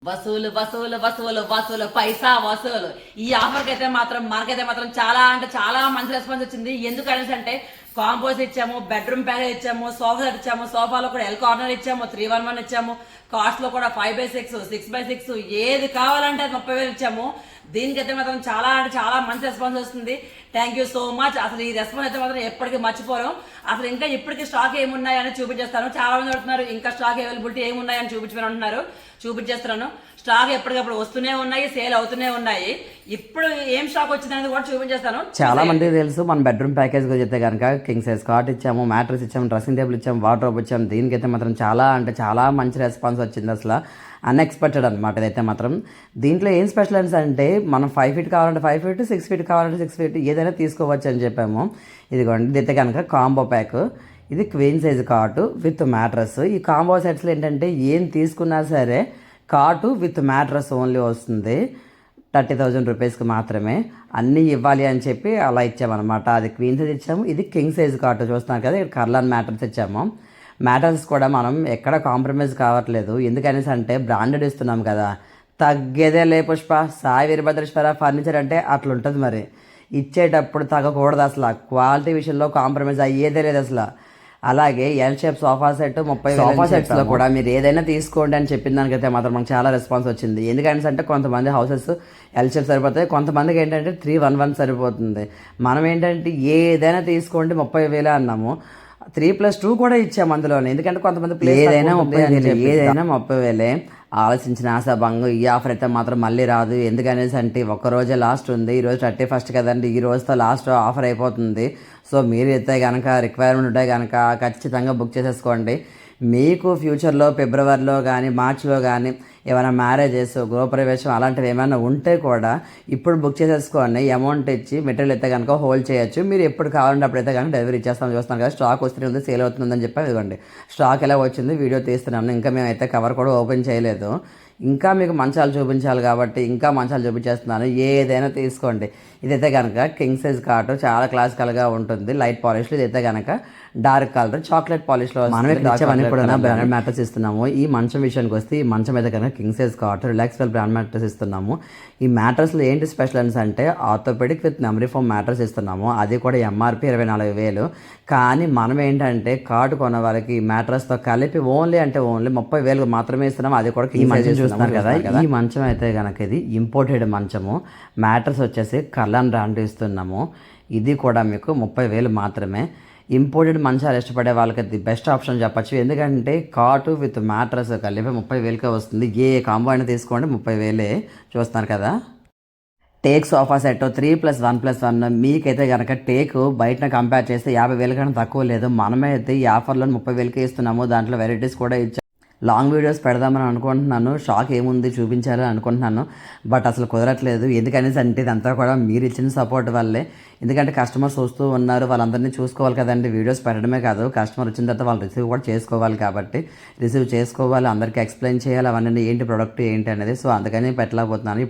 వసూలు వసూలు వసూలు వసూలు పైసా వసూలు. ఈ ఆఫర్కి అయితే మాత్రం మనకైతే మాత్రం చాలా అంటే చాలా మంచి రెస్పాన్స్ వచ్చింది. ఎందుకు అనేసి అంటే కాంపోస్ ఇచ్చాము, బెడ్రూమ్ ప్యాకేజ్ ఇచ్చాము, సోఫా సెట్ ఇచ్చాము, సోఫాలో కూడా ఎల్ కార్నర్ ఇచ్చాము, 311 ఇచ్చాము, కాస్ట్ లో కూడా 5/6 6/6 ఏది కావాలంటే అది 30,000 ఇచ్చాము. దీనికైతే మాత్రం చాలా అంటే చాలా మంచి రెస్పాన్స్ వస్తుంది. Thank you so much. అసలు ఈ రెస్పాన్స్ అయితే మాత్రం ఎప్పటికీ మర్చిపోను. అసలు ఇంకా ఇప్పటికీ స్టాక్ ఏమున్నాయని చూపించేస్తాను. చాలా మంది అడుగుతున్నారు ఇంకా స్టాక్ అవైలబిలిటీ ఏమున్నాయని చూపించమని అంటున్నారు. చూపించేస్తున్నాను. స్టాక్ ఎప్పటికప్పుడు వస్తూనే ఉన్నాయి, సేల్ అవుతూనే ఉన్నాయి. ఇప్పుడు ఏం స్టాక్ వచ్చింది అనేది కూడా చూపించేస్తాను. చాలా మందికి తెలుసు మన బెడ్రూమ్ ప్యాకేజ్ గురించి చెప్తే కనుక కింగ్ సైజ్ కాట్ ఇచ్చాము, మ్యాట్రెస్ ఇచ్చాము, డ్రెస్సింగ్ టేబుల్ ఇచ్చాము, వార్డ్రోబ్ ఇచ్చాము. దీనికైతే మాత్రం చాలా అంటే చాలా మంచి రెస్పాన్స్ వచ్చింది. అసలు అన్ఎక్స్పెక్టెడ్ అనమాట ఇదైతే మాత్రం. దీంట్లో ఏం స్పెషల్ అంటే మనం 5 ఫీట్ కావాలంటే 5 ఫీట్, 6 ఫీట్ కావాలంటే 6 ఫీట్ ఏదైనా తీసుకోవచ్చు అని చెప్పాము. ఇదిగోండి ఇదైతే కనుక కాంబో ప్యాక్. ఇది క్వీన్ సైజ్ కాటు విత్ మ్యాట్రస్. ఈ కాంబో సెట్స్లో ఏంటంటే ఏం తీసుకున్నా సరే కాటు విత్ మ్యాట్రస్ ఓన్లీ వస్తుంది. 30,000 రూపీస్కి మాత్రమే అన్నీ ఇవ్వాలి అని చెప్పి అలా ఇచ్చామన్నమాట. అది క్వీన్ సైజ్ ఇచ్చాము, ఇది కింగ్ సైజ్ కాటు చూస్తున్నాం కదా. ఇక్కడ కర్లాన్ మ్యాట్రస్ ఇచ్చాము. మ్యాటర్స్ కూడా మనం ఎక్కడ కాంప్రమైజ్ కావట్లేదు. ఎందుకనేసి అంటే బ్రాండెడ్ ఇస్తున్నాం కదా, తగ్గేదే లే పుష్ప. సాయి వీరభద్రేశ్వర ఫర్నిచర్ అంటే అట్లుంటుంది. మరి ఇచ్చేటప్పుడు తగ్గకూడదు. అసలు క్వాలిటీ విషయంలో కాంప్రమైజ్ అయ్యేదే లేదు అసలు. అలాగే L shape sofa set 30 sofa సెట్స్లో కూడా మీరు ఏదైనా తీసుకోండి అని చెప్పిన దానికైతే మాత్రం మనకు చాలా రెస్పాన్స్ వచ్చింది. ఎందుకంటే అంటే కొంతమంది హౌసెస్ ఎల్ షేప్ సరిపోతాయి, కొంతమందికి ఏంటంటే 311 సరిపోతుంది. మనం ఏంటంటే ఏదైనా తీసుకోండి 30,000 అన్నాము. 3+2 కూడా ఇచ్చాము అందులోనే. ఎందుకంటే కొంతమంది ప్లేస్ ఏదైనా 30,000 ఆలోచించిన ఆశాభంగం. ఈ ఆఫర్ అయితే మాత్రం మళ్ళీ రాదు. ఎందుకనేసి అంటే ఒక్కరోజే లాస్ట్ ఉంది. ఈరోజు 31st కదండి, ఈ రోజుతో లాస్ట్ ఆఫర్ అయిపోతుంది. సో మీరు అయితే కనుక రిక్వైర్మెంట్ ఉంటే కనుక ఖచ్చితంగా బుక్ చేసేసుకోండి. మీకు ఫ్యూచర్లో ఫిబ్రవరిలో కానీ మార్చిలో కానీ ఏమైనా మ్యారేజెస్, గృహప్రవేశం అలాంటివి ఏమైనా ఉంటే కూడా ఇప్పుడు బుక్ చేసేసుకోండి. అమౌంట్ ఇచ్చి మెటీరియల్ అయితే కనుక హోల్డ్ చేయొచ్చు. మీరు ఎప్పుడు కావాలంటే అప్పుడైతే కనుక డెలివరీ ఇచ్చేస్తాం. చూస్తాను కదా స్టాక్ వస్తూనే ఉంది, సేల్ అవుతుందని చెప్పి ఇదిగోండి స్టాక్ ఎలా వచ్చింది వీడియో తీస్తున్నాను. ఇంకా మేమైతే కవర్ కూడా ఓపెన్ చేయలేదు. ఇంకా మీకు మంచాలు చూపించాలి కాబట్టి ఇంకా మంచాలు చూపించేస్తున్నాను. ఏదైనా తీసుకోండి. ఇదైతే కనుక కింగ్ సైజ్ కాటు చాలా క్లాసికల్గా ఉంటుంది. లైట్ పాలిష్లో. ఇదైతే కనుక డార్క్ కలర్ చాక్లెట్ పాలిష్లో మనమే కూడా బ్రాండెడ్ మ్యాట్రస్ ఇస్తున్నాము. ఈ మంచం విషయానికి వస్తే ఈ మంచం అయితే కనుక king size cot Relaxwell brand mattress ఇస్తున్నాము. ఈ మ్యాట్రస్లో ఏంటి స్పెషల్ అంటే orthopaedic with memory foam mattress ఇస్తున్నాము. అది కూడా ఎంఆర్పి 24,000. కానీ మనం ఏంటంటే కాటు కొన్న వారికి ఈ మ్యాట్రస్తో కలిపి ఓన్లీ 30,000 మాత్రమే ఇస్తున్నాము. అది కూడా ఈ మంచం చూస్తున్నారు కదా. ఈ మంచం అయితే కనుక ఇది ఇంపోర్టెడ్ మంచము. మ్యాట్రస్ వచ్చేసి కర్లాన్ బ్రాండ్ ఇస్తున్నాము. ఇది కూడా మీకు 30,000 మాత్రమే. ఇంపోర్టెడ్ మంచాలు ఇష్టపడే వాళ్ళకి ది బెస్ట్ ఆప్షన్ చెప్పచ్చు. ఎందుకంటే కాటు విత్ మ్యాట్రస్ కలిపి 30,000కే వస్తుంది. ఏ కాంబో అయినా తీసుకోండి 30,000 చూస్తున్నారు కదా. టేక్ సోఫా సెట్ 3+1+1 మీకైతే కనుక టేక్ బయటన కంపేర్ చేస్తే 50,000 కన్నా తక్కువ లేదు. మనమే అయితే ఈ ఆఫర్లో 30,000కే ఇస్తున్నాము. దాంట్లో వెరైటీస్ కూడా ఇచ్చాము. లాంగ్ వీడియోస్ పెడదామని అనుకుంటున్నాను. షాక్ ఏముంది చూపించాలని అనుకుంటున్నాను. బట్ అసలు కుదరట్లేదు. ఎందుకనేసి అంటే ఇదంతా కూడా మీరు ఇచ్చిన సపోర్ట్ వల్లే. ఎందుకంటే కస్టమర్స్ వస్తూ ఉన్నారు, వాళ్ళందరినీ చూసుకోవాలి కదండి. వీడియోస్ పెట్టడమే కాదు, కస్టమర్ వచ్చిన తర్వాత వాళ్ళు రిసీవ్ కూడా చేసుకోవాలి. కాబట్టి రిసీవ్ చేసుకోవాలి, అందరికీ ఎక్స్ప్లెయిన్ చేయాలి అవన్నీ ఏంటి ప్రోడక్ట్ ఏంటి అనేది. సో అందుకని పెట్టలేకపోతున్నాను.